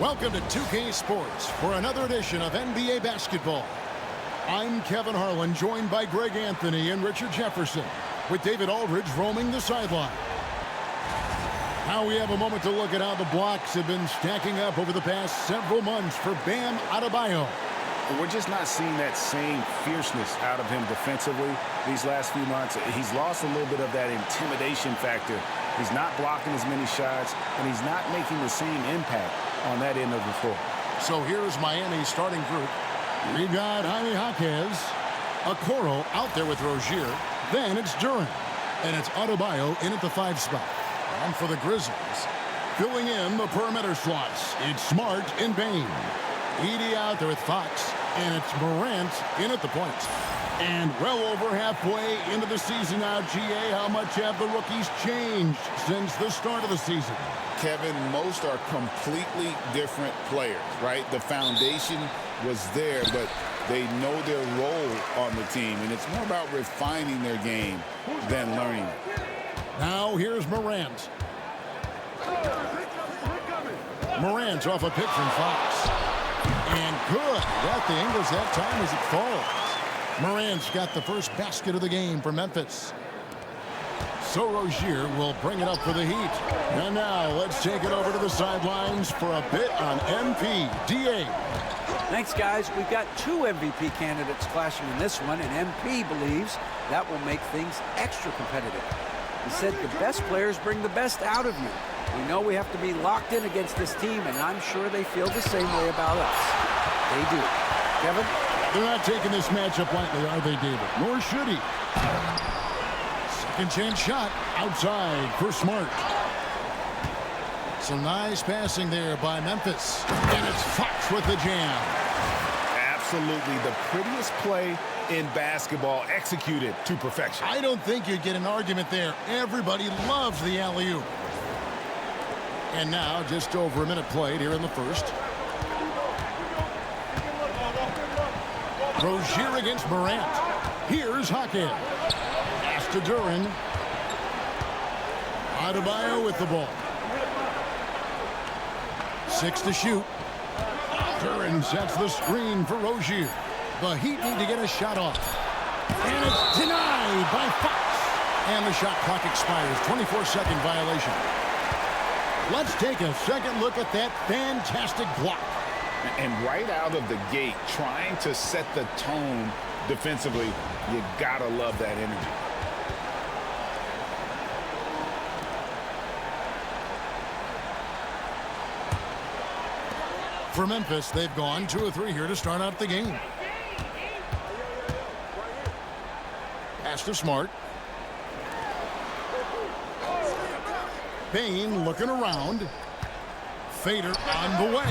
Welcome to 2K Sports for another edition of NBA basketball. I'm Kevin Harlan, joined by Greg Anthony and Richard Jefferson, with David Aldridge roaming the sideline. Now we have a moment to look at how the blocks have been stacking up over the past several months for Bam Adebayo. We're just not seeing that same fierceness out of him defensively these last few months. He's lost a little bit of that intimidation factor. He's not blocking as many shots, and he's not making the same impact on that end of the floor. So here's Miami's starting group. We got Jaime Jaquez, Okoro out there with Rozier. Then it's Duren, and it's Adebayo in at the 5 spot. And for the Grizzlies, filling in the perimeter slots, it's Smart and Bane. Edey out there with Fox, and it's Morant in at the point. And well over halfway into the season now, GA, how much have the rookies changed since the start of the season? Kevin, most are completely different players, right? The foundation was there, but they know their role on the team, and it's more about refining their game than learning it. Now here's Morant. Morant's off a pick from Fox. And good. Got the angles that time as it falls. Morant's got the first basket of the game for Memphis. So Rozier will bring it up for the Heat. And now let's take it over to the sidelines for a bit on MP. DA. Thanks, guys. We've got 2 MVP candidates clashing in this one, and MP believes that will make things extra competitive. He said the best players bring the best out of you. We know we have to be locked in against this team, and I'm sure they feel the same way about us. They do. Kevin? They're not taking this matchup lightly, are they, David? Nor should he. Second chance shot outside for Smart. Some nice passing there by Memphis. And it's Fox with the jam. Absolutely the prettiest play in basketball, executed to perfection. I don't think you'd get an argument there. Everybody loves the alley-oop. And now just over a minute played here in the first. Rozier against Morant. Here's Jaquez. Pass to Duren. Adebayo with the ball. 6 to shoot. Duren sets the screen for Rozier. The Heat need to get a shot off. And it's denied by Fox. And the shot clock expires. 24-second violation. Let's take a second look at that fantastic block. And right out of the gate, trying to set the tone defensively, you gotta love that energy. For Memphis, they've gone 2 of 3 here to start out the game. Pass to Smart. Bane looking around. Fader on the way.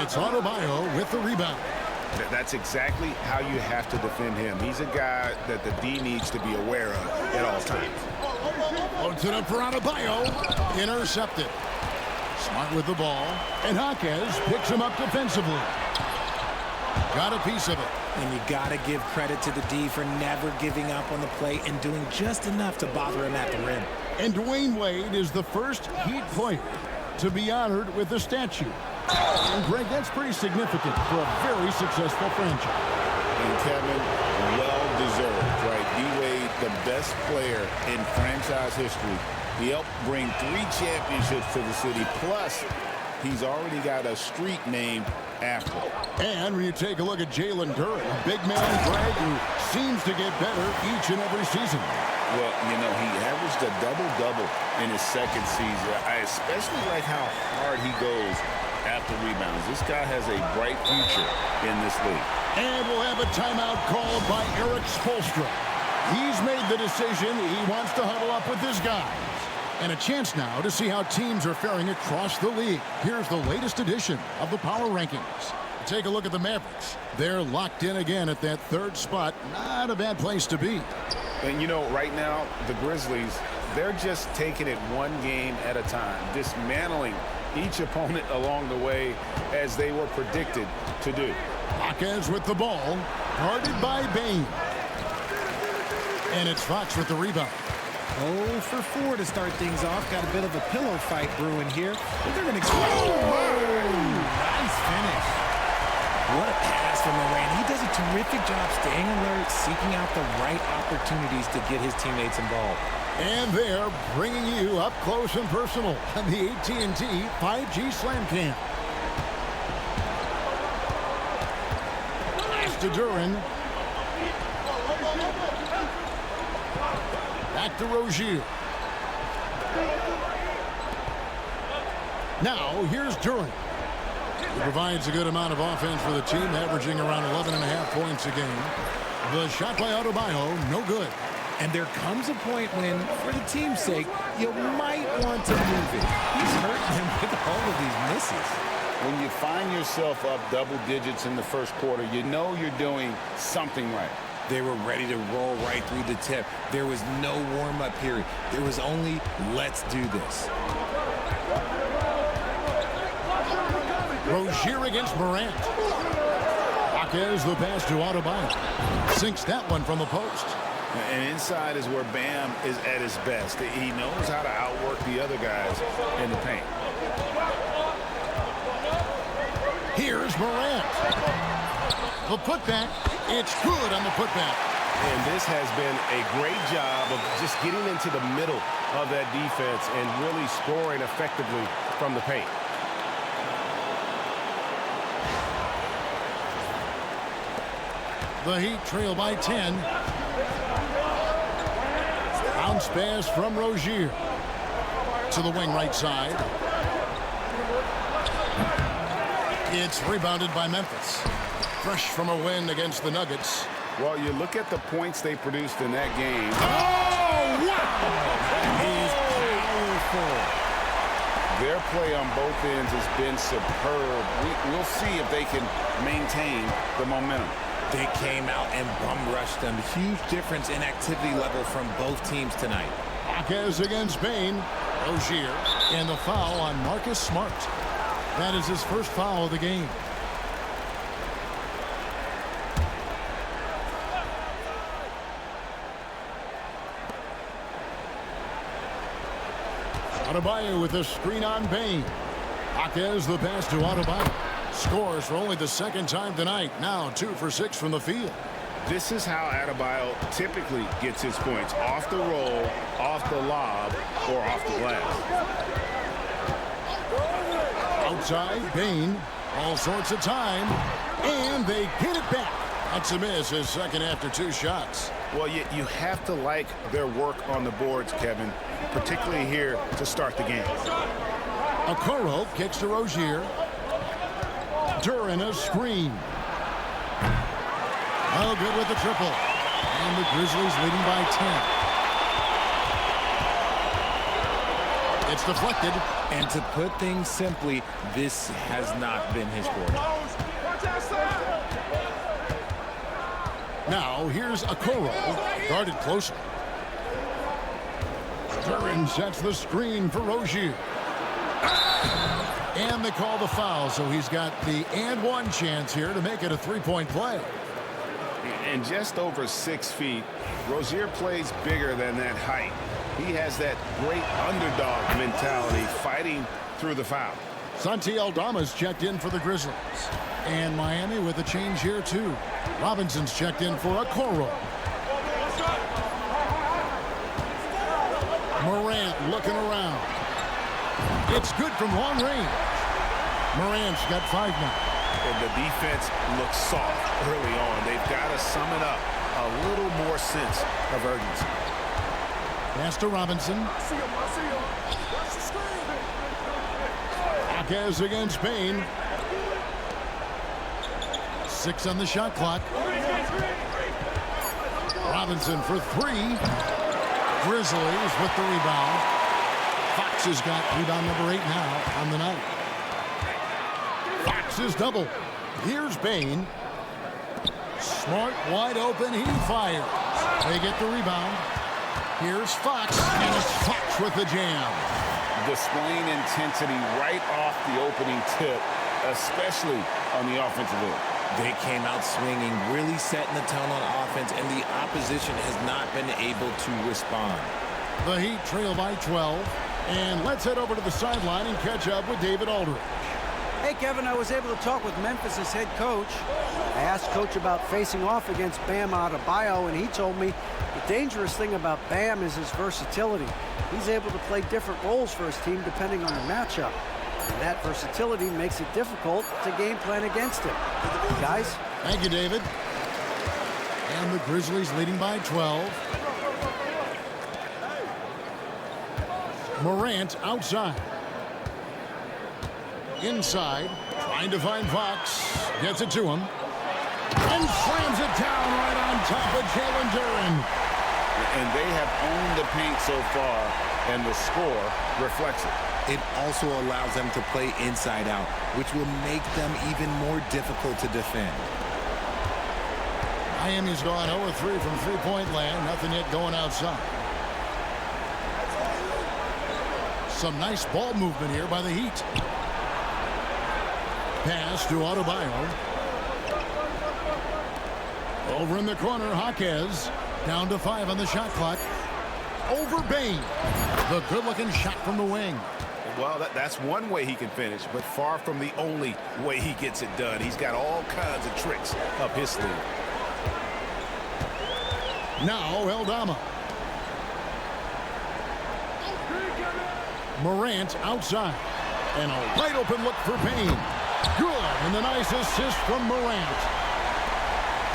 It's Adebayo with the rebound. That's exactly how you have to defend him. He's a guy that the D needs to be aware of at all times. Loads it up for Adebayo. Intercepted. Smart with the ball. And Jaquez picks him up defensively. Got a piece of it. And you got to give credit to the D for never giving up on the play and doing just enough to bother him at the rim. And Dwayne Wade is the first Heat player to be honored with a statue. And Greg, that's pretty significant for a very successful franchise. And Kevin, well-deserved, right? D-Wade, the best player in franchise history. He helped bring 3 championships to the city, plus he's already got a street named after him. And when you take a look at Jalen Duren, a big man, Greg, who seems to get better each and every season. Well, you know, he averaged a double-double in his second season. I especially like how hard he goes after rebounds. This guy has a bright future in this league. And we'll have a timeout called by Eric Spoelstra. He's made the decision he wants to huddle up with his guys. And a chance now to see how teams are faring across the league. Here's the latest edition of the Power Rankings. Take a look at the Mavericks. They're locked in again at that 3rd spot. Not a bad place to be. And, you know, right now, the Grizzlies, they're just taking it one game at a time, dismantling each opponent along the way as they were predicted to do. Jaquez with the ball, guarded by Bane. And it's Fox with the rebound. 0 for 4 to start things off. Got a bit of a pillow fight brewing here. But they're going to nice finish. What a pass from Moran. He does a terrific job staying alert, seeking out the right opportunities to get his teammates involved. And they're bringing you up close and personal on the AT&T 5G Slam Cam. Pass to Duran. Back to Rozier. Now, here's Duran. He provides a good amount of offense for the team, averaging around 11.5 points a game. The shot by Adebayo, no good. And there comes a point when, for the team's sake, you might want to move it. He's hurting him with all of these misses. When you find yourself up double digits in the first quarter, you know you're doing something right. They were ready to roll right through the tip. There was no warm-up period. There was only, let's do this. Rozier against Morant. Jaquez the pass to Adebayo. Sinks that one from the post. And inside is where Bam is at his best. He knows how to outwork the other guys in the paint. Here's Morant. The putback. It's good on the putback. And this has been a great job of just getting into the middle of that defense and really scoring effectively from the paint. The Heat trail by 10. Bounce pass from Rozier. To the wing right side. It's rebounded by Memphis. Fresh from a win against the Nuggets. Well, you look at the points they produced in that game. Oh, wow! He's powerful. Their play on both ends has been superb. We'll see if they can maintain the momentum. They came out and bum-rushed them. Huge difference in activity level from both teams tonight. Jaquez against Bain. Rozier. And the foul on Marcus Smart. That is his first foul of the game. Adebayo with a screen on Bain. Jaquez the pass to Adebayo. Scores for only the second time tonight. Now 2 for 6 from the field. This is how Adebayo typically gets his points. Off the roll, off the lob, or off the glass. Outside, Bain. All sorts of time. And they get it back. That's a miss, his second after 2 shots. Well, you have to like their work on the boards, Kevin, particularly here to start the game. Okoro kicks to Rozier. Duran a screen. Oh, good with the triple. And the Grizzlies leading by 10. It's deflected. And to put things simply, this has not been his quarter. Now, here's Okoro. Guarded closer. Duran sets the screen for Rozier. And they call the foul, so he's got the and one chance here to make it a three-point play. And just over 6 feet, Rozier plays bigger than that height. He has that great underdog mentality, fighting through the foul. Santi Aldama's checked in for the Grizzlies. And Miami with a change here, too. Robinson's checked in for Okoro. Morant looking around. It's good from long range. Morant's got 5 now. And the defense looks soft early on. They've got to sum it up. A little more sense of urgency. Pass to Robinson. Jaquez against Bain. 6 on the shot clock. Robinson for 3. Grizzlies with the rebound. Fox has got rebound number 8 now on the night. Fox is double. Here's Bain. Smart wide open. He fires. They get the rebound. Here's Fox. And it's Fox with the jam. Displaying intensity right off the opening tip, especially on the offensive end. They came out swinging, really setting the tone on offense, and the opposition has not been able to respond. The Heat trail by 12. And let's head over to the sideline and catch up with David Aldridge. Hey, Kevin, I was able to talk with Memphis' head coach. I asked Coach about facing off against Bam Adebayo, and he told me the dangerous thing about Bam is his versatility. He's able to play different roles for his team depending on the matchup. And that versatility makes it difficult to game plan against him. Guys? Thank you, David. And the Grizzlies leading by 12. Morant outside. Inside, trying to find Fox. Gets it to him. And slams it down right on top of Jalen Duren. And they have owned the paint so far, and the score reflects it. It also allows them to play inside out, which will make them even more difficult to defend. Miami's gone 0-3 from three-point land. Nothing yet going outside. Some nice ball movement here by the Heat. Pass to Adebayo. Over in the corner, Jaquez. Down to 5 on the shot clock. Over Bain. The good-looking shot from the wing. Well, that's one way he can finish, but far from the only way he gets it done. He's got all kinds of tricks up his sleeve. Now Eldama. Morant outside. And a wide open look for Payne. Good. And the nice assist from Morant.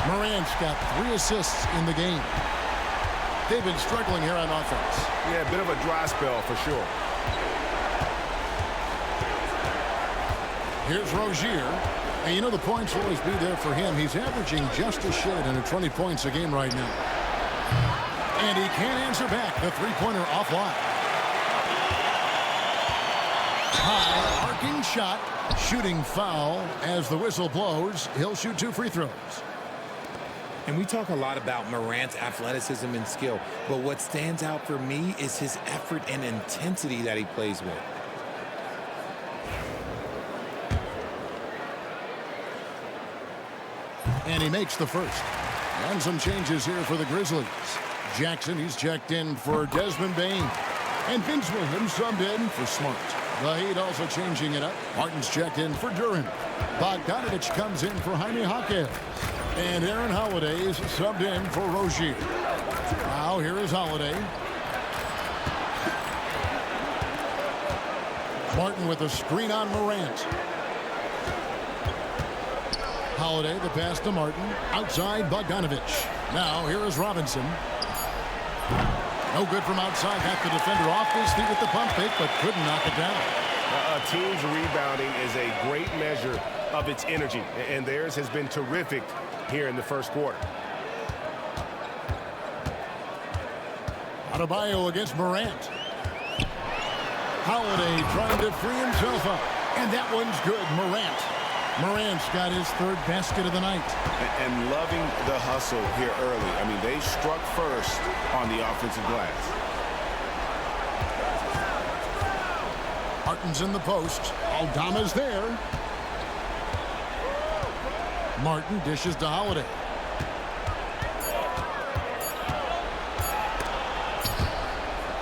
Morant's got 3 assists in the game. They've been struggling here on offense. Yeah, a bit of a dry spell for sure. Here's Rozier. And you know the points will always be there for him. He's averaging just a shade under 20 points a game right now. And he can't answer back. The three-pointer offline. High arcing shot. Shooting foul as the whistle blows. He'll shoot 2 free throws. And we talk a lot about Morant's athleticism and skill, but what stands out for me is his effort and intensity that he plays with. And he makes the first. And some changes here for the Grizzlies. Jackson, he's checked in for Desmond Bain. And Vince Williams subbed in for Smart. The Heat also changing it up. Martin's checked in for Duren. Bogdanovich comes in for Jaime Jaquez. And Aaron Holiday's subbed in for Rozier. Now here is Holiday. Martin with a screen on Morant. Holiday, the pass to Martin. Outside, Bogdanovich. Now here is Robinson. No good from outside. Got the defender off his feet with the pump fake, but couldn't knock it down. A team's rebounding is a great measure of its energy, and theirs has been terrific here in the first quarter. Adebayo against Morant. Holiday trying to free himself up. And that one's good. Morant's got his 3rd basket of the night. And loving the hustle here early. I mean, they struck first on the offensive glass. Martin's in the post. Aldama's there. Martin dishes to Holiday.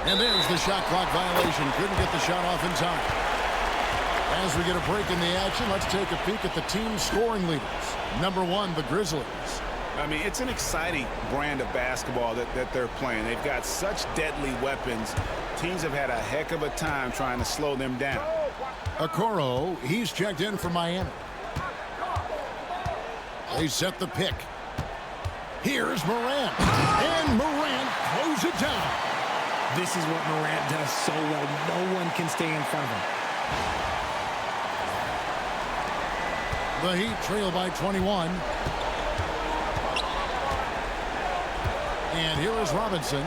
And there's the shot clock violation. Couldn't get the shot off in time. As we get a break in the action, let's take a peek at the team scoring leaders. Number 1, the Grizzlies. I mean, it's an exciting brand of basketball that they're playing. They've got such deadly weapons. Teams have had a heck of a time trying to slow them down. Okoro, he's checked in for Miami. They set the pick. Here's Morant. And Morant throws it down. This is what Morant does so well. No one can stay in front of him. The Heat trail by 21. And here is Robinson.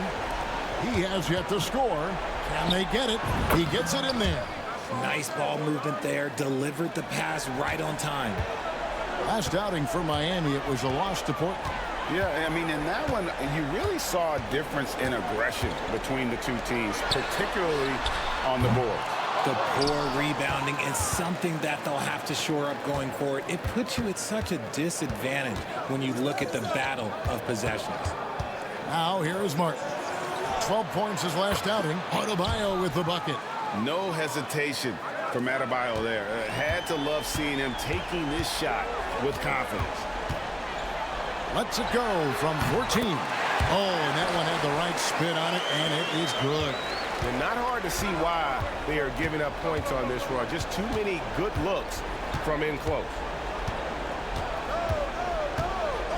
He has yet to score. Can they get it? He gets it in there. Nice ball movement there. Delivered the pass right on time. Last outing for Miami, it was a loss to Portland. Yeah, I mean, in that one, you really saw a difference in aggression between the two teams, particularly on the board. The poor rebounding is something that they'll have to shore up going forward. It puts you at such a disadvantage when you look at the battle of possessions. Now here is Martin. 12 points his last outing. Adebayo with the bucket. No hesitation from Adebayo there. Had to love seeing him taking this shot with confidence. Lets it go from 14. Oh, and that one had the right spin on it, and it is good. And not hard to see why they are giving up points on this run. Just too many good looks from in close.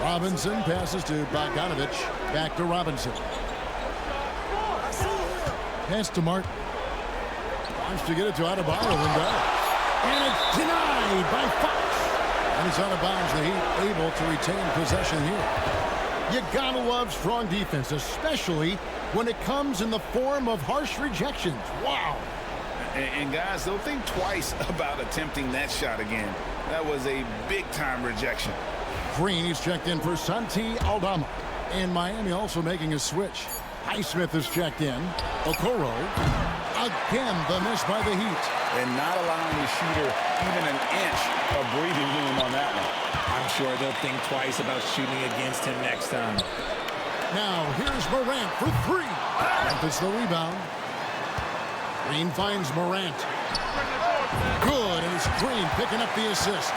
Robinson passes to Bogdanovich. Back to Robinson. Pass to Martin. Wants to get it to Adebayo and does. And it's denied by Fox. And it's out of bounds. The Heat able to retain possession here. You gotta love strong defense, especially when it comes in the form of harsh rejections. Wow. And guys, don't think twice about attempting that shot again. That was a big-time rejection. Green is checked in for Santi Aldama. And Miami also making a switch. Highsmith is checked in. Okoro. Again, the miss by the Heat. And not allowing the shooter even an inch of breathing room on that one. I'm sure they'll think twice about shooting against him next time. Now, here's Morant for three. Memphis the rebound. Green finds Morant. Good, and it's Green picking up the assist.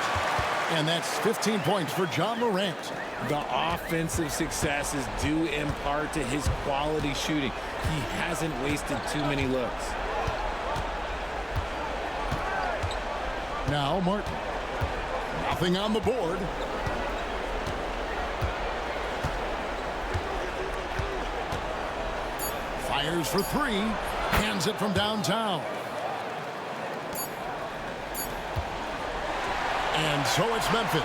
And that's 15 points for John Morant. The offensive success is due in part to his quality shooting. He hasn't wasted too many looks. Now Martin. Nothing on the board. Fires for three. Hands it from downtown. And so it's Memphis.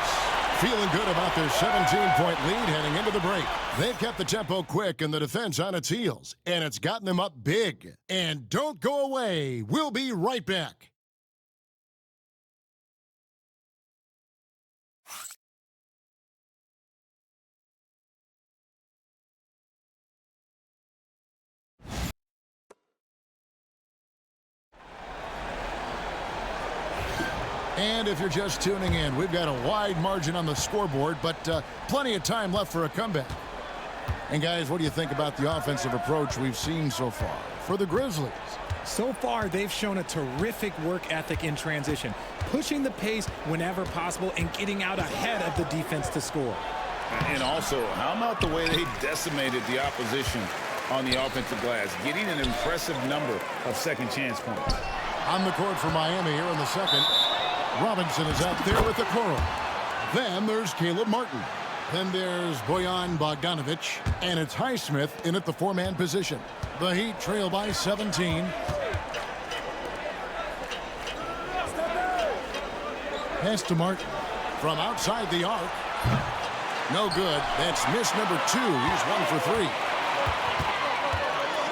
Feeling good about their 17-point lead heading into the break. They've kept the tempo quick and the defense on its heels. And it's gotten them up big. And don't go away. We'll be right back. And if you're just tuning in, we've got a wide margin on the scoreboard, but plenty of time left for a comeback. And guys, what do you think about the offensive approach we've seen so far for the Grizzlies? So far, they've shown a terrific work ethic in transition, pushing the pace whenever possible and getting out ahead of the defense to score. And also, how about the way they decimated the opposition on the offensive glass, getting an impressive number of second chance points. On the court for Miami here in the second. Robinson is out there with the Okoro. Then there's Caleb Martin. Then there's Bojan Bogdanovich. And it's Highsmith in at the four-man position. The Heat trail by 17. Pass to Martin. From outside the arc. No good. That's miss number 2. He's 1 for 3.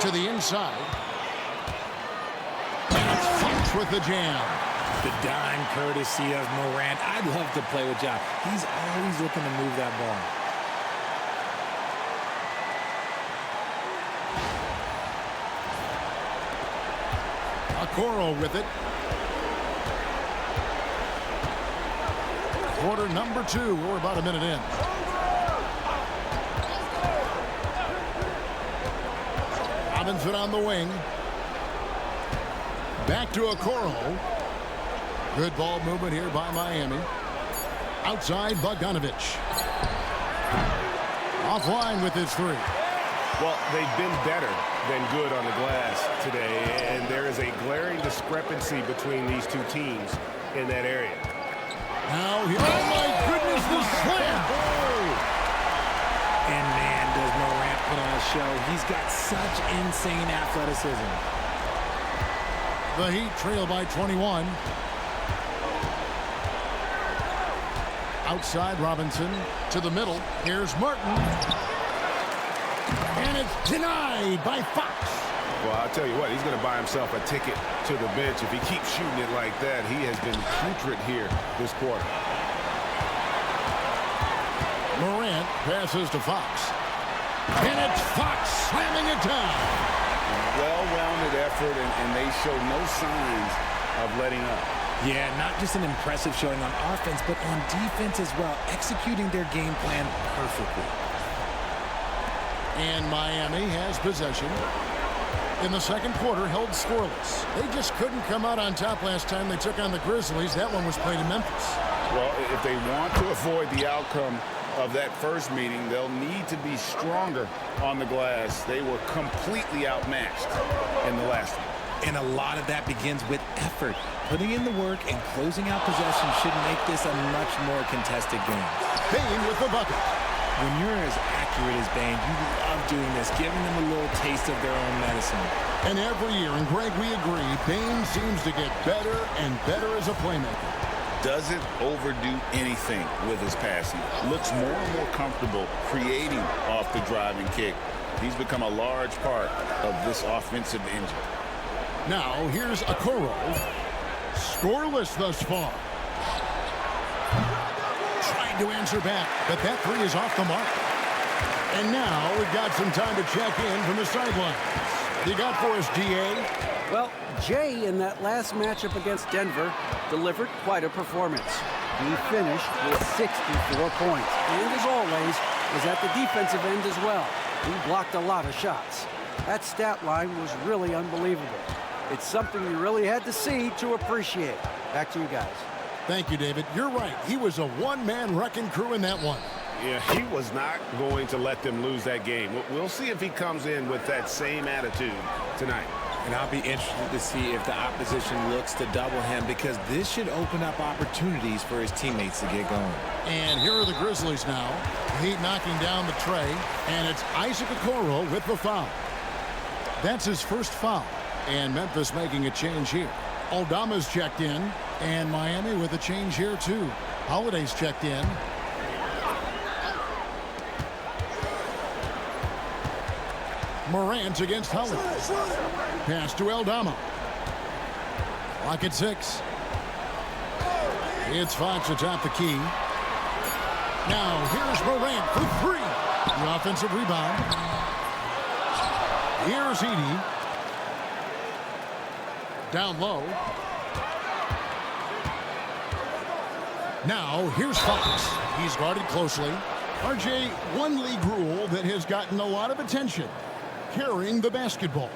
To the inside. And it's Fox with the jam. The dime courtesy of Morant. I'd love to play with John. He's always looking to move that ball. Okoro with it. Quarter number 2. We're about a minute in. Robinson on the wing. Back to Okoro. Good ball movement here by Miami. Outside Bogdanovich. Offline with his 3. Well, they've been better than good on the glass today, and there is a glaring discrepancy between these two teams in that area. Now, oh my goodness, the slam! And man, does Morant put on a show. He's got such insane athleticism. The Heat trail by 21. Outside Robinson to the middle. Here's Martin. And it's denied by Fox. Well, I'll tell you what, he's going to buy himself a ticket to the bench. If he keeps shooting it like that, he has been putrid here this quarter. Morant passes to Fox. And it's Fox slamming it down. Well-rounded effort, and they show no signs of letting up. Yeah, not just an impressive showing on offense, but on defense as well, executing their game plan perfectly. And Miami has possession. in the second quarter held scoreless. They just couldn't come out on top last time they took on the Grizzlies. That one was played in Memphis. Well, if they want to avoid the outcome of that first meeting, they'll need to be stronger on the glass. They were completely outmatched in the last one. And a lot of that begins with effort. Putting in the work and closing out possession should make this a much more contested game. Bane with the bucket. When you're as accurate as Bane, you love doing this, giving them a little taste of their own medicine. And every year, and Greg, we agree, Bane seems to get better and better as a playmaker. Doesn't overdo anything with his passing. Looks more and more comfortable creating off the driving kick. He's become a large part of this offensive engine. Now, here's Okoro. Scoreless thus far. Trying to answer back, but that three is off the mark. And now we've got some time to check in from the sidelines. You got for us, DA? Well, Jay, in that last matchup against Denver, delivered quite a performance. He finished with 64 points, and as always, was at the defensive end as well. He blocked a lot of shots. That stat line was really unbelievable. It's something you really had to see to appreciate. Back to you guys. Thank you, David. You're right. He was a one-man wrecking crew in that one. Yeah, he was not going to let them lose that game. We'll see if he comes in with that same attitude tonight. And I'll be interested to see if the opposition looks to double him, because this should open up opportunities for his teammates to get going. And here are the Grizzlies now. Heat knocking down the tray, and it's Isaac Okoro with the foul. That's his first foul, and Memphis making a change here. Aldama's checked in, and Miami with a change here too. Holiday's checked in. Morant against Holiday. Pass to Aldama. Clock at 6. It's Fox atop the key. Now here's Morant for 3. The offensive rebound. Here's Edey. Down low. Now here's Fox. He's guarded closely. RJ, one league rule that has gotten a lot of attention: carrying the basketball.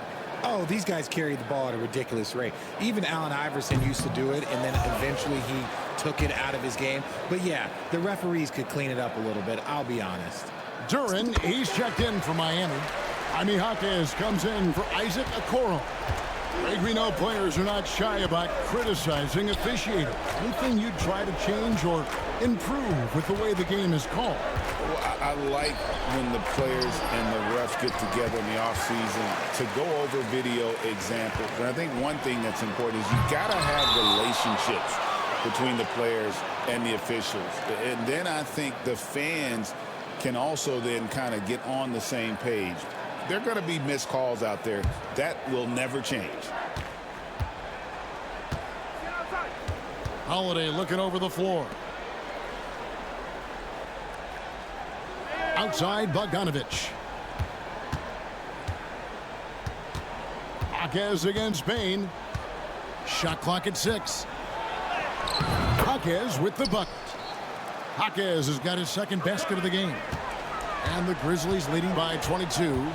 Oh, these guys carry the ball at a ridiculous rate. Even Allen Iverson used to do it, and then eventually he took it out of his game. But yeah, the referees could clean it up a little bit, I'll be honest. Duren, he's checked in for Miami. Jaime Jaquez comes in for Isaac Okoro. Greg, we know players are not shy about criticizing officiating. Anything you'd try to change or improve with the way the game is called? Well, I like when the players and the refs get together in the offseason to go over video examples. And I think one thing that's important is you got to have relationships between the players and the officials. And then I think the fans can also then kind of get on the same page. There are going to be missed calls out there. That will never change. Holiday looking over the floor. Outside, Bogdanovich. Jaquez against Bane. Shot clock at 6. Jaquez with the bucket. Jaquez has got his second basket of the game. And the Grizzlies leading by 22.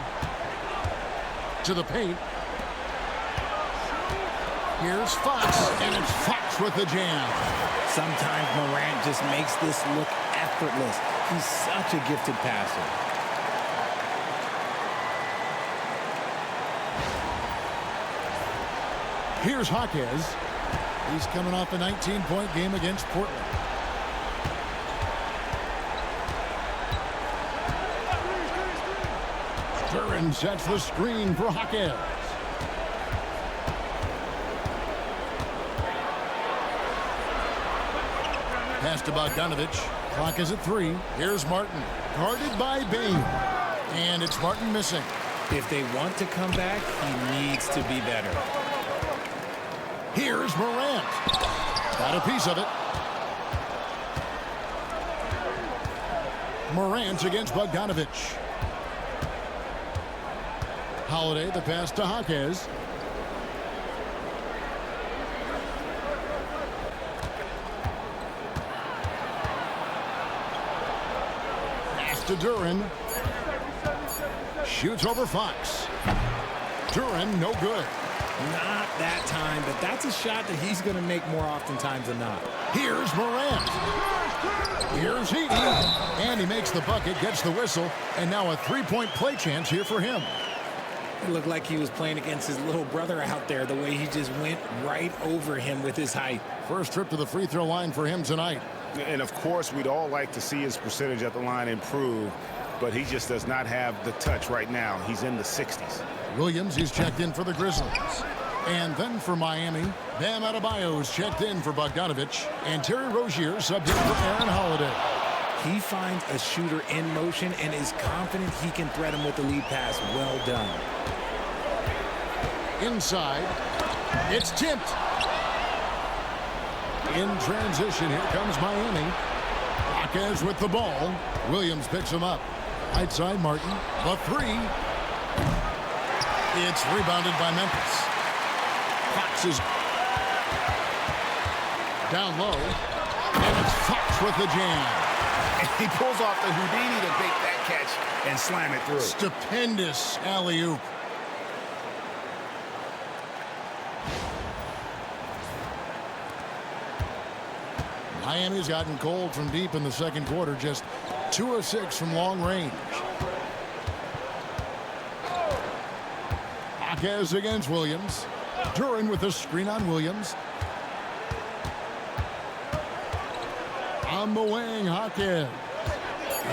To the paint. Here's Fox, and it's Fox with the jam. Sometimes Morant just makes this look effortless. He's such a gifted passer. Here's Jaquez. He's coming off a 19-point game against Portland. Duren sets the screen for Jaquez. Pass to Bogdanovich. Clock is at 3. Here's Martin. Guarded by Bane. And it's Martin missing. If they want to come back, he needs to be better. Here's Morant. Got a piece of it. Morant against Bogdanovich. Holiday, the pass to Jaquez. Pass to Duren. Shoots over Fox. Duran, no good. Not that time, but that's a shot that he's going to make more oftentimes than not. Here's Morant. Here's Heaton. And he makes the bucket, gets the whistle, and now a three-point play chance here for him. It looked like he was playing against his little brother out there, the way he just went right over him with his height. First trip to the free throw line for him tonight. And, of course, we'd all like to see his percentage at the line improve, but he just does not have the touch right now. He's in the 60s. Williams, he's checked in for the Grizzlies. And then for Miami, Bam Adebayo's checked in for Bogdanovich. And Terry Rozier subbed in for Aaron Holiday. He finds a shooter in motion and is confident he can thread him with the lead pass. Well done. Inside, it's tipped. In transition, here comes Miami. Jaquez with the ball. Williams picks him up. Right side, Martin. The three. It's rebounded by Memphis. Fox is down low. And it's Fox with the jam. And he pulls off the Houdini to make that catch and slam it through. Stupendous alley-oop. Miami's gotten cold from deep in the second quarter, just 2 of 6 from long range. Jaquez against Williams. Duran with a screen on Williams. On the wing, Jaquez.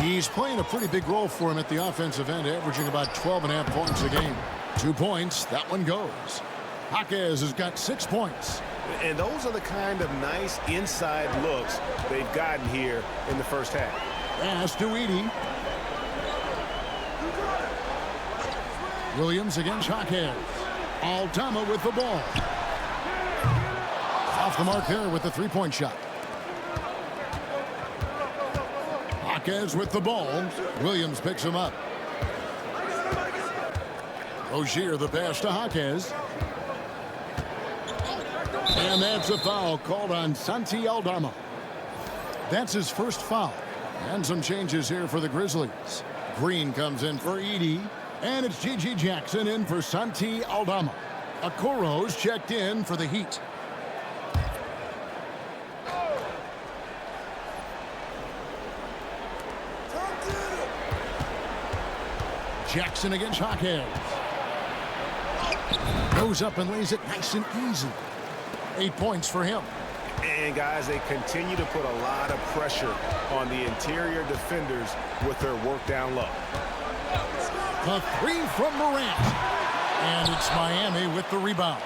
He's playing a pretty big role for him at the offensive end, averaging about 12.5 points a game. 2 points, that one goes. Jaquez has got 6 points. And those are the kind of nice inside looks they've gotten here in the first half. Pass to Edey. Williams against Jaquez. Aldama with the ball. Off the mark there with the three-point shot. Jaquez with the ball. Williams picks him up. Rozier the pass to Jaquez. And that's a foul called on Santi Aldama. That's his first foul. And some changes here for the Grizzlies. Green comes in for Edey. And it's G.G. Jackson in for Santi Aldama. Okoro's checked in for the Heat. Jackson against Jaquez. Goes up and lays it nice and easy. 8 points for him. And, guys, they continue to put a lot of pressure on the interior defenders with their work down low. The three from Morant. And it's Miami with the rebound.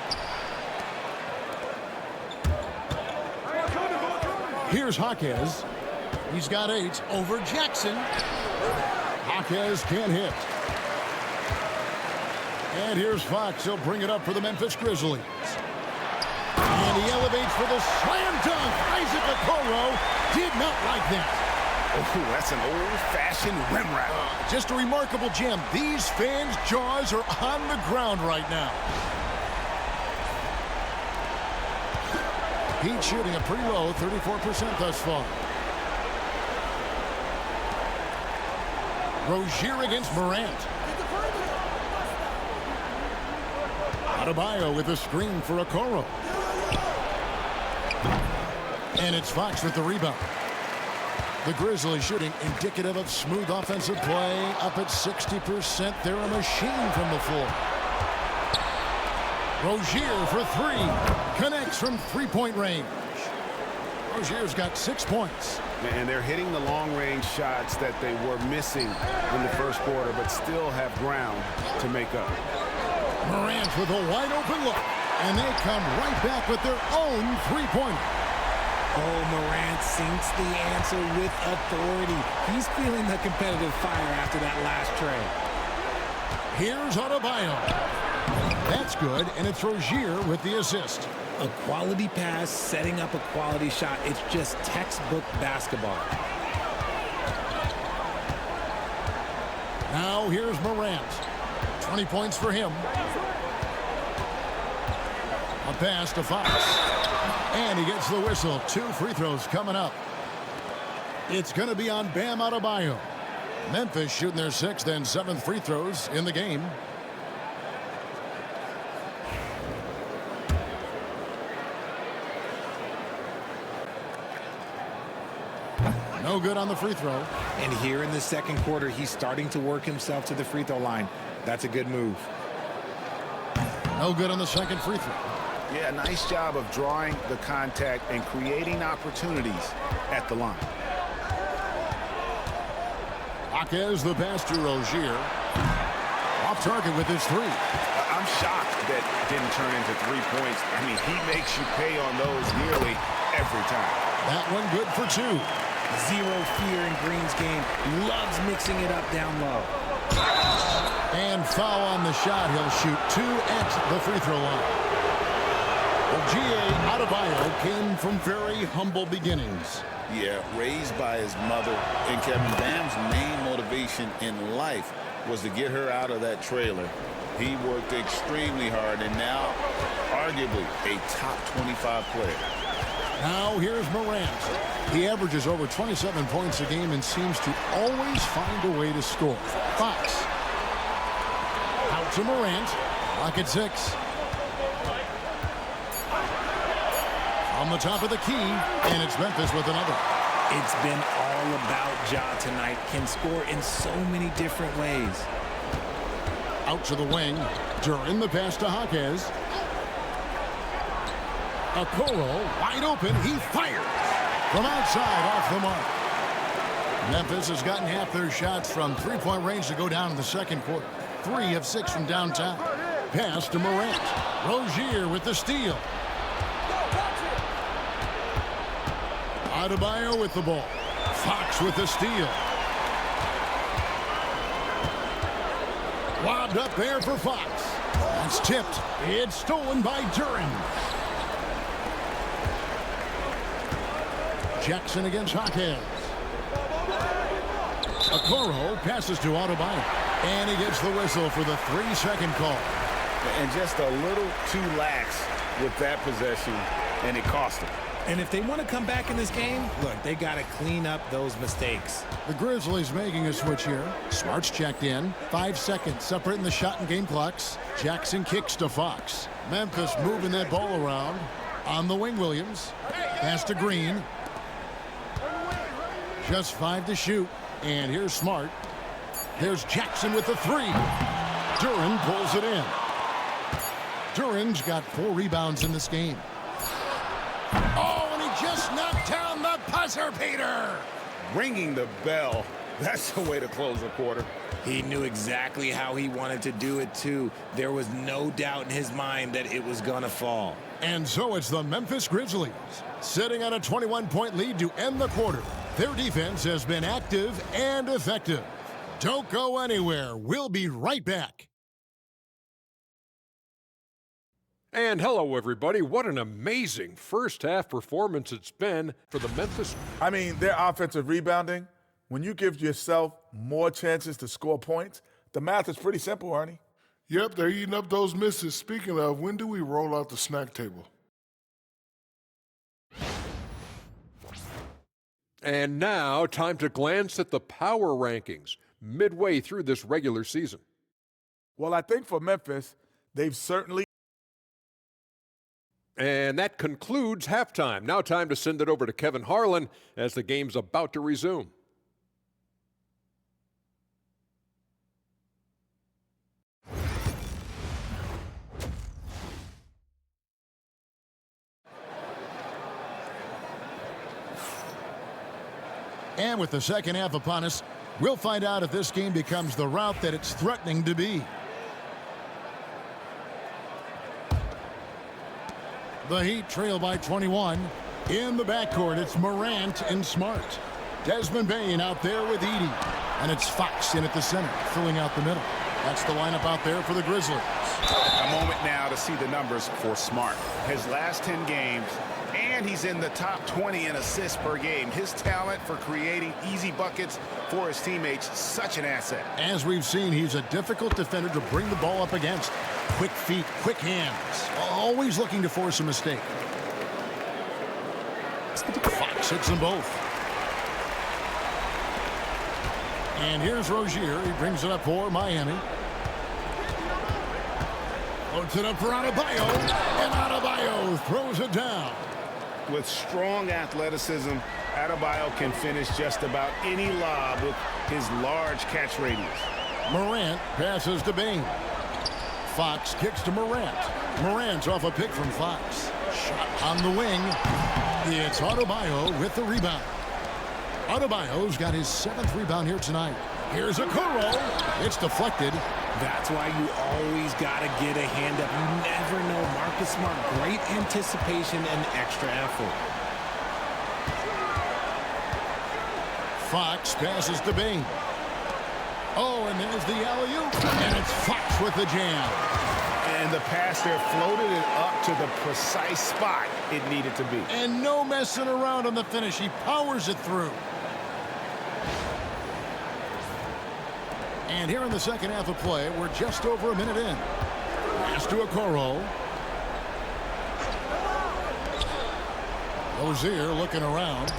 Here's Jaquez. He's got 8 over Jackson. Jaquez can't hit. And here's Fox. He'll bring it up for the Memphis Grizzlies. And he elevates for the slam dunk. Isaac Okoro did not like that. Oh, that's an old-fashioned rim wrap. Just a remarkable gem. These fans' jaws are on the ground right now. Heat shooting a pretty low, 34% thus far. Rozier against Morant. Adebayo with a screen for Okoro. And it's Fox with the rebound. The Grizzlies shooting indicative of smooth offensive play. Up at 60%. They're a machine from the floor. Rozier for 3. Connects from three-point range. Rozier's got 6 points. And they're hitting the long-range shots that they were missing in the first quarter, but still have ground to make up. Morant with a wide-open look. And they come right back with their own three-pointer. Oh, Morant sinks the answer with authority. He's feeling the competitive fire after that last tray. Here's Adebayo. That's good, and it's Rozier with the assist. A quality pass, setting up a quality shot. It's just textbook basketball. Now here's Morant. 20 points for him. A pass to Fox. And he gets the whistle. 2 free throws coming up. It's going to be on Bam Adebayo. Memphis shooting their 6th and 7th free throws in the game. No good on the free throw. And here in the second quarter, he's starting to work himself to the free throw line. That's a good move. No good on the second free throw. Yeah, nice job of drawing the contact and creating opportunities at the line. Jaquez the pass to Rozier. Off target with his three. I'm shocked that didn't turn into 3 points. I mean, he makes you pay on those nearly every time. That one good for 2. Zero fear in Green's game. Loves mixing it up down low. And foul on the shot. He'll shoot 2 at the free throw line. Well, G.A. Adebayo came from very humble beginnings. Yeah, raised by his mother. And Kevin, Bam's main motivation in life was to get her out of that trailer. He worked extremely hard and now arguably a top 25 player. Now here's Morant. He averages over 27 points a game and seems to always find a way to score. Fox. Out to Morant. Lock at 6. On the top of the key, and it's Memphis with another. It's been all about Ja tonight. Can score in so many different ways. Out to the wing. During the pass to Jaquez. Okoro wide open. He fires from outside off the mark. Memphis has gotten half their shots from three-point range to go down in the second quarter. 3 of 6 from downtown. Pass to Morant. Rozier with the steal. Adebayo with the ball. Fox with the steal. Lobbed up there for Fox. That's tipped. It's stolen by Duren. Jackson against Jaquez. Okoro passes to Adebayo. And he gets the whistle for the 3-second call. And just a little too lax with that possession, and it cost him. And if they want to come back in this game, look, they got to clean up those mistakes. The Grizzlies making a switch here. Smart's checked in. 5 seconds separating the shot and game clocks. Jackson kicks to Fox. Memphis moving that ball around. On the wing, Williams. Pass to Green. Just 5 to shoot. And here's Smart. There's Jackson with the 3. Duren pulls it in. Duren's got 4 rebounds in this game. Oh, and he just knocked down the buzzer beater. Ringing the bell. That's the way to close a quarter. He knew exactly how he wanted to do it, too. There was no doubt in his mind that it was going to fall. And so it's the Memphis Grizzlies sitting on a 21-point lead to end the quarter. Their defense has been active and effective. Don't go anywhere. We'll be right back. And hello, everybody. What an amazing first-half performance it's been for the Memphis. I mean, their offensive rebounding, when you give yourself more chances to score points, the math is pretty simple, Ernie. Yep, they're eating up those misses. Speaking of, when do we roll out the snack table? And now, time to glance at the power rankings midway through this regular season. Well, I think for Memphis, they've certainly. And that concludes halftime. Now time to send it over to Kevin Harlan as the game's about to resume. And with the second half upon us, we'll find out if this game becomes the route that it's threatening to be. The Heat trail by 21. In the backcourt, it's Morant and Smart. Desmond Bane out there with Edey. And it's Fox in at the center, filling out the middle. That's the lineup out there for the Grizzlies. A moment now to see the numbers for Smart. His last 10 games, and he's in the top 20 in assists per game. His talent for creating easy buckets for his teammates, such an asset. As we've seen, he's a difficult defender to bring the ball up against. Quick feet, quick hands, always looking to force a mistake. Fox hits them both. And here's Rozier. He brings it up for Miami. Loads it up for Adebayo. And Adebayo throws it down. With strong athleticism Adebayo can finish just about any lob with his large catch radius. Morant passes to Bain. Fox kicks to Morant. Morant's off a pick from Fox. Shot on the wing. It's Adebayo with the rebound. Adebayo's got his 7th rebound here tonight. Here's a Okoro. It's deflected. That's why you always got to get a hand up. You never know. Marcus Smart, great anticipation and extra effort. Fox passes to Bain. Oh, and there's the alley-oop. And it's Fox with the jam. And the pass there floated it up to the precise spot it needed to be. And no messing around on the finish. He powers it through. And here in the second half of play, we're just over a minute in. Pass to Okoro. Rozier looking around.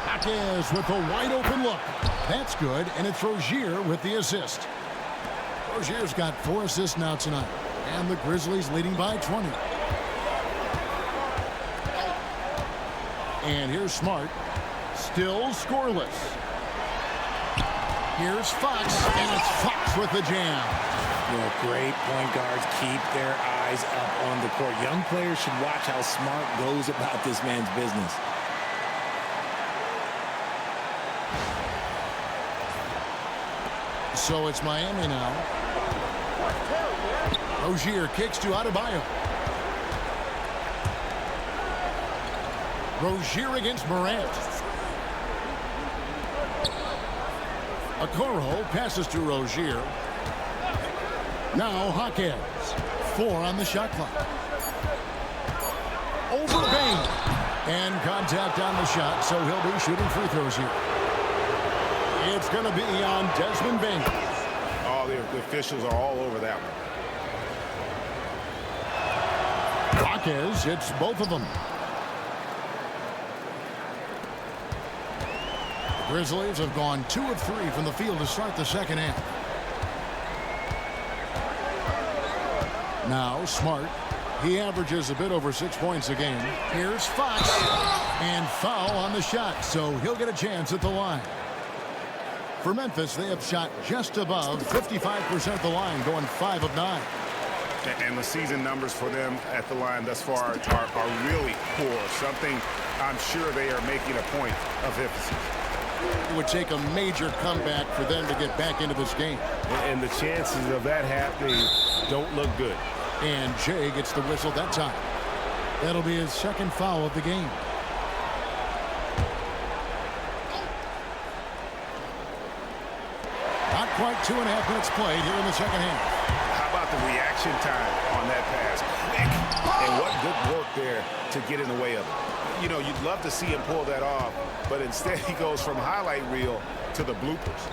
Hawkins with a wide open look. That's good, and it's Rozier with the assist. Rozier's got 4 assists now tonight, and the Grizzlies leading by 20. And here's Smart, still scoreless. Here's Fox, and it's Fox with the jam. You know, great point guards keep their eyes up on the court. Young players should watch how Smart goes about this man's business. So it's Miami now. Rozier kicks to Adebayo. Rozier against Morant. Okoro passes to Rozier. Now Hawkins. 4 on the shot clock. Over Bain. And contact on the shot, so he'll be shooting free throws here. It's going to be on Desmond Bain. Oh, the officials are all over that one. Hawkins hits both of them. The Grizzlies have gone 2 of 3 from the field to start the second half. Now Smart. He averages a bit over 6 points a game. Here's Fox. And foul on the shot, so he'll get a chance at the line. For Memphis, they have shot just above 55% of the line, going 5 of 9. And the season numbers for them at the line thus far are really poor. Something I'm sure they are making a point of emphasis. It would take a major comeback for them to get back into this game. And the chances of that happening don't look good. And Jay gets the whistle that time. That'll be his 2nd foul of the game. Not quite 2.5 minutes played here in the second half. How about the reaction time on that pass? Quick. And what good work there to get in the way of it. You know, you'd love to see him pull that off, but instead he goes from highlight reel to the bloopers.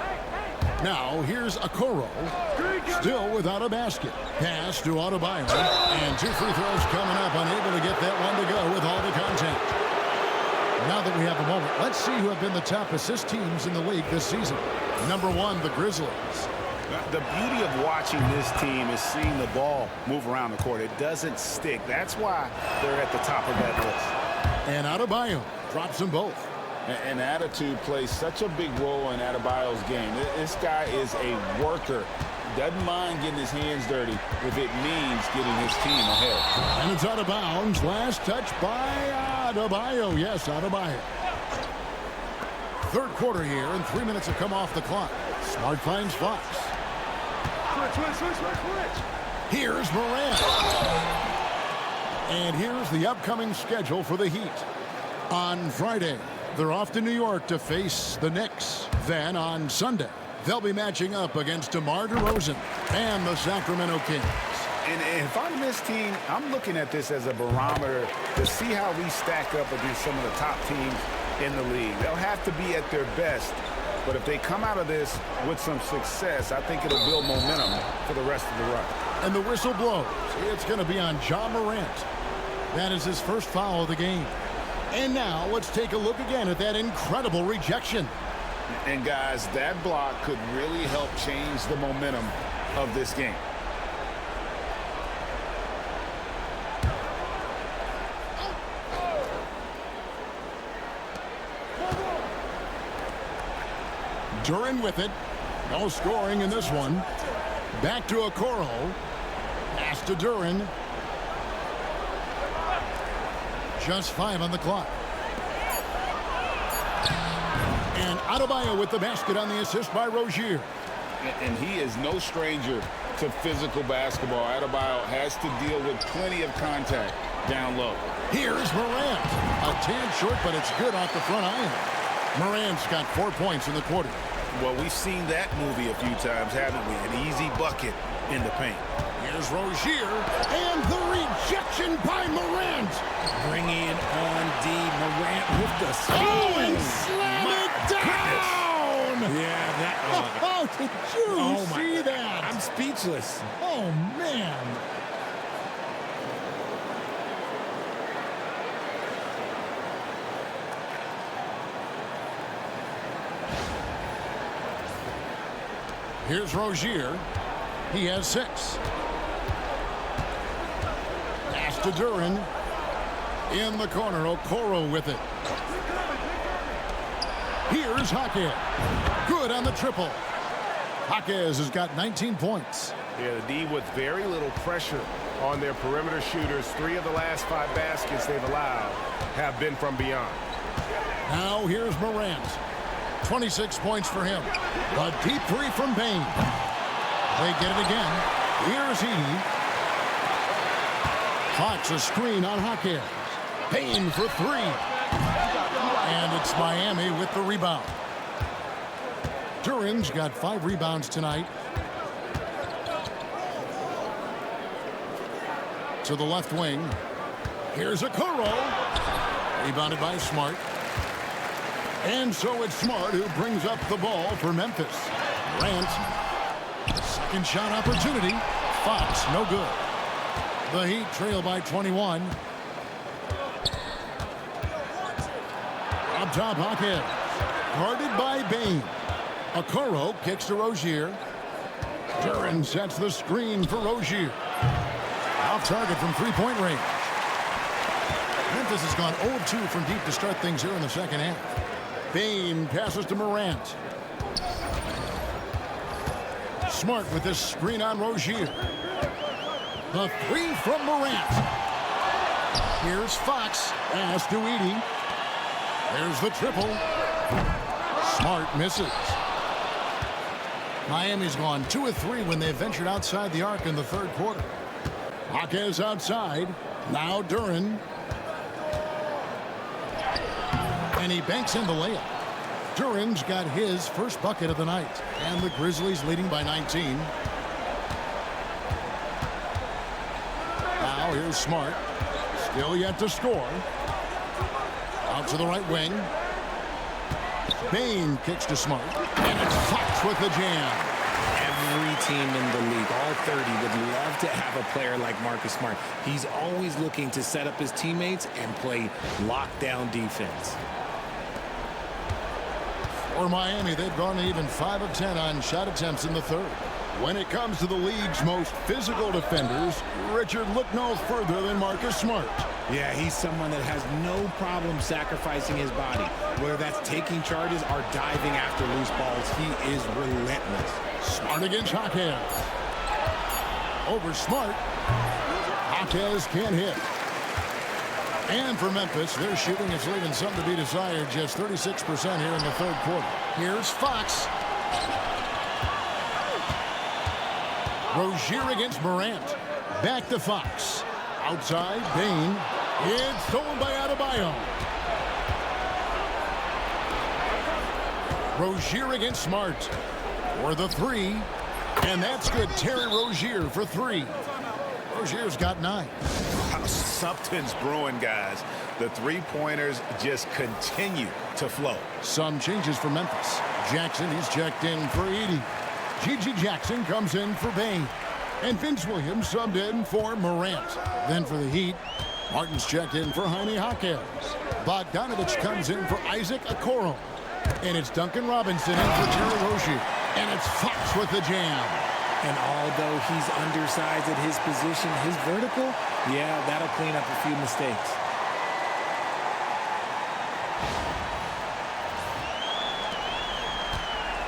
Now here's Okoro, still without a basket. Pass to Adebayo, and 2 free throws coming up, unable to get that one to go with all the contact. Now that we have a moment, let's see who have been the top assist teams in the league this season. Number 1, the Grizzlies. The beauty of watching this team is seeing the ball move around the court. It doesn't stick. That's why they're at the top of that list. And Adebayo drops them both. And attitude plays such a big role in Adebayo's game. This guy is a worker. Doesn't mind getting his hands dirty if it means getting his team ahead. And it's out of bounds. Last touch by Adebayo. Yes, Adebayo. 3rd quarter here, and 3 minutes have come off the clock. Smart finds Fox. Here's Morant. And here's the upcoming schedule for the Heat. On Friday, they're off to New York to face the Knicks. Then on Sunday, they'll be matching up against DeMar DeRozan and the Sacramento Kings. And if I'm this team, I'm looking at this as a barometer to see how we stack up against some of the top teams in the league. They'll have to be at their best, but if they come out of this with some success, I think it'll build momentum for the rest of the run. And the whistle blows. It's going to be on Ja Morant. That is his 1st foul of the game. And now let's take a look again at that incredible rejection. And guys, that block could really help change the momentum of this game. Duran with it. No scoring in this one. Back to Okoro. Pass to Duran. Just 5 on the clock. And Adebayo with the basket on the assist by Rozier. And he is no stranger to physical basketball. Adebayo has to deal with plenty of contact down low. Here's Morant. A tad short, but it's good off the front iron. Morant's got 4 points in the quarter. Well, we've seen that movie a few times, haven't we? An easy bucket in the paint. Here's Rozier, and the rejection by Morant. Bringing on D. Morant with the speed. Oh, and slam it down! Yeah, that. Oh, did you see that? I'm speechless. Oh, man. Here's Rozier. He has 6. Pass to Duran. In the corner, Okoro with it. Here's Jaquez. Good on the triple. Jaquez has got 19 points. Yeah, the D with very little pressure on their perimeter shooters. 3 of the last 5 baskets they've allowed have been from beyond. Now here's Morant. 26 points for him. A deep 3 from Bane. They get it again. Here's Edey. Fox a screen on Jaquez. Bane for 3. And it's Miami with the rebound. Duran's got 5 rebounds tonight. To the left wing. Here's Okoro. Rebounded by Smart. And so it's Smart who brings up the ball for Memphis. Morant. Second shot opportunity. Fox, no good. The Heat trail by 21. Up top, Hawkins. Guarded by Bane. Okoro kicks to Rozier. Duran sets the screen for Rozier. Off target from three-point range. Memphis has gone 0-2 from deep to start things here in the second half. Bane passes to Morant. Smart with this screen on Rozier. The 3 from Morant. Here's Fox. Pass to Edey. There's the triple. Smart misses. Miami's gone 2 of 3 when they ventured outside the arc in the third quarter. Jaquez outside. Now Duran. And he banks in the layup. Duran's got his first bucket of the night. And the Grizzlies leading by 19. Now here's Smart. Still yet to score. Out to the right wing. Bane kicks to Smart. And it's Fox with the jam. Every team in the league, all 30, would love to have a player like Marcus Smart. He's always looking to set up his teammates and play lockdown defense. For Miami, they've gone even 5 of 10 on shot attempts in the third. When it comes to the league's most physical defenders, Richard, look no further than Marcus Smart. Yeah, he's someone that has no problem sacrificing his body. Whether that's taking charges or diving after loose balls, he is relentless. Smart against Jaquez. Over Smart. Jaquez can't hit. And for Memphis, their shooting is leaving some to be desired. Just 36% here in the third quarter. Here's Fox. Rozier against Morant. Back to Fox. Outside, Bane. It's stolen by Adebayo. Rozier against Smart. For the 3. And that's good. Terry Rozier for 3. Rozier's got 9. Something's brewing, guys. The three-pointers just continue to flow. Some changes for Memphis. Jackson is checked in for Edey. Gigi Jackson comes in for Bane. And Vince Williams subbed in for Morant. Then for the Heat, Martin's checked in for Jaime Jaquez. Bogdanovich comes in for Isaac Okoro. And it's Duncan Robinson in for Terry Rozier. And it's Fox with the jam. And although he's undersized at his position, his vertical, yeah, that'll clean up a few mistakes.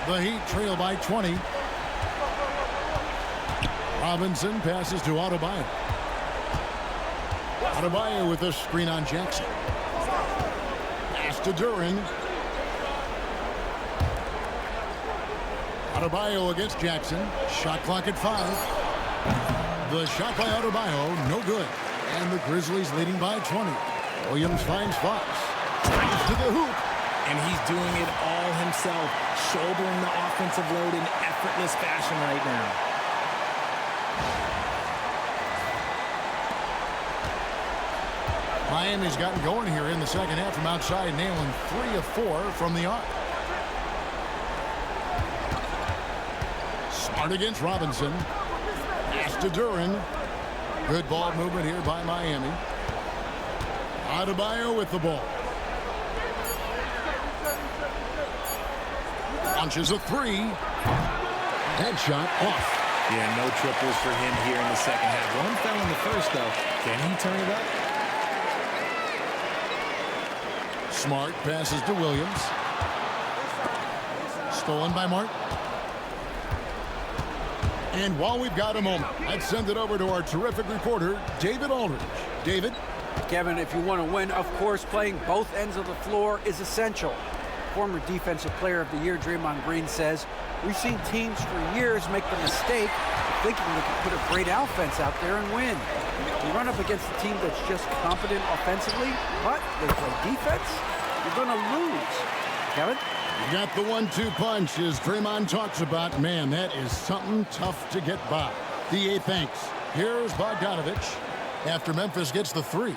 The Heat trail by 20. Robinson passes to Adebayo. Adebayo with a screen on Jackson. Pass to Duren. Adebayo against Jackson. Shot clock at 5. The shot by Adebayo, no good. And the Grizzlies leading by 20. Williams finds Fox. Drives to the hoop. And he's doing it all himself, shouldering the offensive load in effortless fashion right now. Miami's gotten going here in the second half from outside, nailing 3 of 4 from the arc. Smart against Robinson. Pass to Duren. Good ball movement here by Miami. Adebayo with the ball. Launches a 3. Headshot off. Yeah, no triples for him here in the second half. One fell in the first, though. Can he turn it up? Smart passes to Williams. Stolen by Martin. And while we've got a moment, let's send it over to our terrific reporter, David Aldridge. David? Kevin, if you want to win, of course, playing both ends of the floor is essential. Former Defensive Player of the Year Draymond Green says, we've seen teams for years make the mistake of thinking they can put a great offense out there and win. You run up against a team that's just competent offensively, but they play defense, you're going to lose. Kevin? You got the 1-2 punch, as Draymond talks about. Man, that is something tough to get by. DA thanks. Here's Bogdanovich after Memphis gets the 3.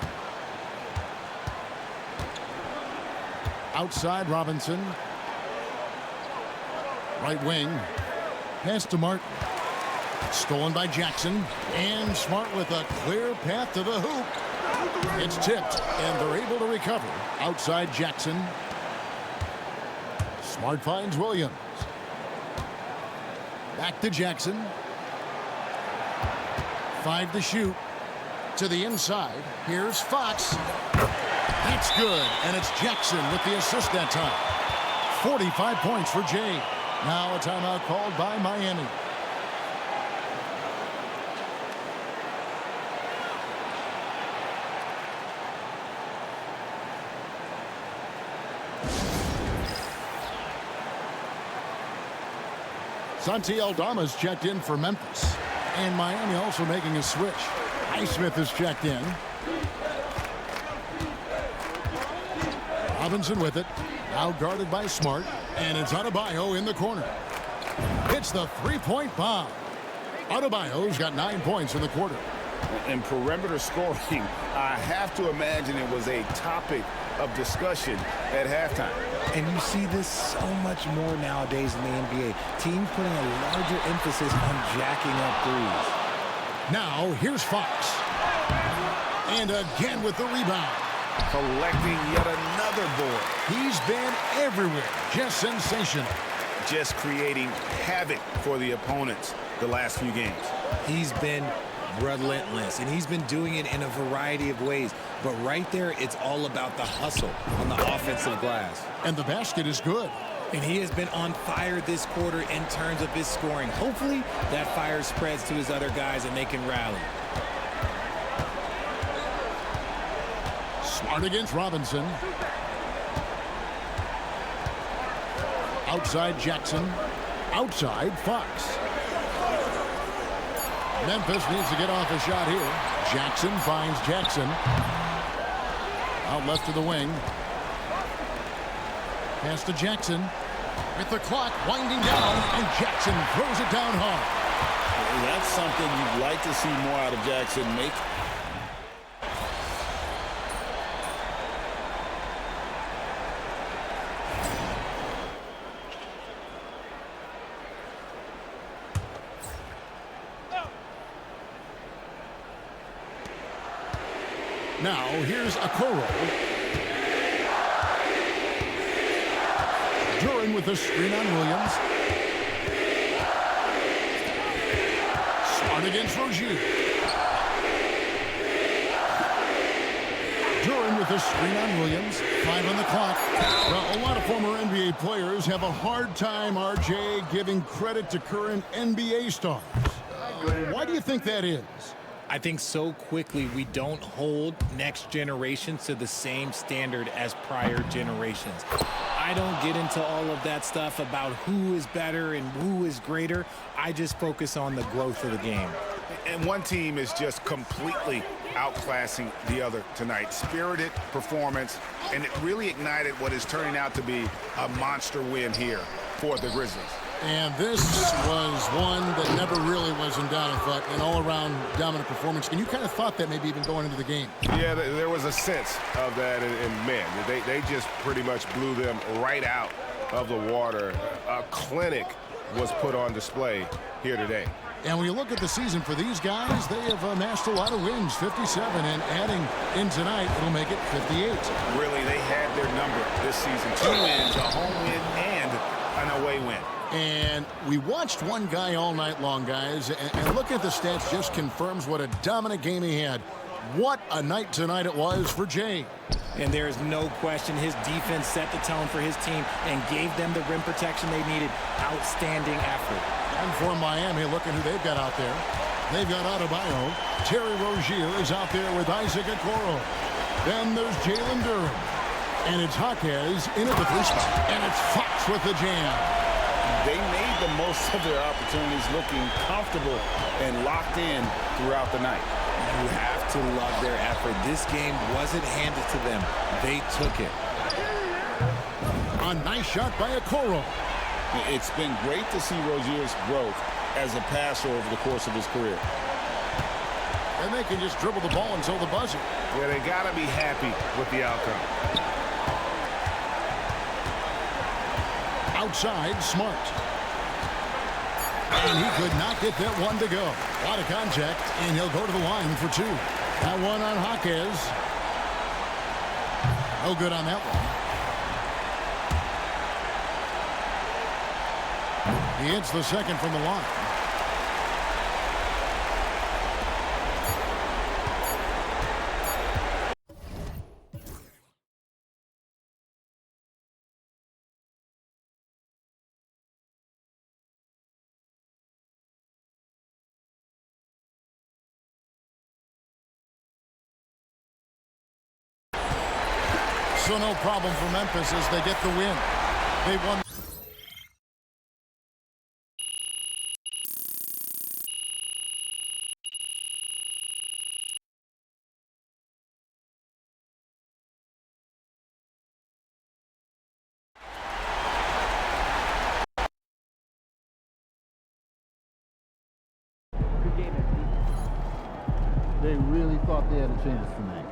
Outside Robinson. Right wing. Pass to Martin. Stolen by Jackson. And Smart with a clear path to the hoop. It's tipped, and they're able to recover. Outside Jackson. Smart finds Williams. Back to Jackson. 5 to shoot. To the inside. Here's Fox. That's good. And it's Jackson with the assist that time. 45 points for Jay. Now a timeout called by Miami. Santi Aldama's checked in for Memphis. And Miami also making a switch. Highsmith is checked in. Robinson with it. Now guarded by Smart. And it's Adebayo in the corner. It's the three-point bomb. Adebayo's got 9 points in the quarter. In perimeter scoring, I have to imagine it was a topic of discussion at halftime. And you see this so much more nowadays in the NBA. Teams putting a larger emphasis on jacking up threes. Now, here's Fox. And again with the rebound. Collecting yet another board. He's been everywhere. Just sensational. Just creating havoc for the opponents the last few games. He's been relentless, and he's been doing it in a variety of ways. But right there, it's all about the hustle on the offensive glass. And the basket is good. And he has been on fire this quarter in terms of his scoring. Hopefully, that fire spreads to his other guys and they can rally. Smart against Robinson. Outside Jackson. Outside Fox. Memphis needs to get off a shot here. Jackson finds Jackson. Out left to the wing. Pass to Jackson. With the clock winding down, and Jackson throws it down hard. That's something you'd like to see more out of Jackson. Now, here's Okoro. Duren with the screen on Williams. Smart against Rozier. Duren with with a screen on Williams. 5 on the clock. Well, a lot of former NBA players have a hard time, RJ, giving credit to current NBA stars. Why do you think that is? I think so quickly we don't hold next generations to the same standard as prior generations. I don't get into all of that stuff about who is better and who is greater. I just focus on the growth of the game. And one team is just completely outclassing the other tonight. Spirited performance, and it really ignited what is turning out to be a monster win here for the Grizzlies. And this was one that never really was in doubt, I thought, an all-around dominant performance. And you kind of thought that maybe even going into the game. Yeah, there was a sense of that in men. They just pretty much blew them right out of the water. A clinic was put on display here today. And when you look at the season for these guys, they have amassed a lot of wins, 57, and adding in tonight, it'll make it 58. Really, they had their number this season. 2 wins, a home win, and an away win. And we watched one guy all night long, guys, and looking at the stats just confirms what a dominant game he had. What a night tonight it was for Jay. And there is no question his defense set the tone for his team and gave them the rim protection they needed. Outstanding effort. And for Miami, look at who they've got out there. They've got Adebayo. Terry Rozier is out there with Isaac Okoro. Then there's Jalen Durham. And it's Jaquez in at the 3 spot. And it's Fox with the jam. They made the most of their opportunities, looking comfortable and locked in throughout the night. You have to love their effort. This game wasn't handed to them. They took it. A nice shot by Okoro. It's been great to see Rozier's growth as a passer over the course of his career. And they can just dribble the ball until the buzzer. Yeah, they got to be happy with the outcome. Outside, Smart. And he could not get that one to go. A lot of contact, and he'll go to the line for 2. That one on Jaquez. No good on that one. He hits the second from the line. So no problem for Memphis as they get the win. They won. They really thought they had a chance tonight.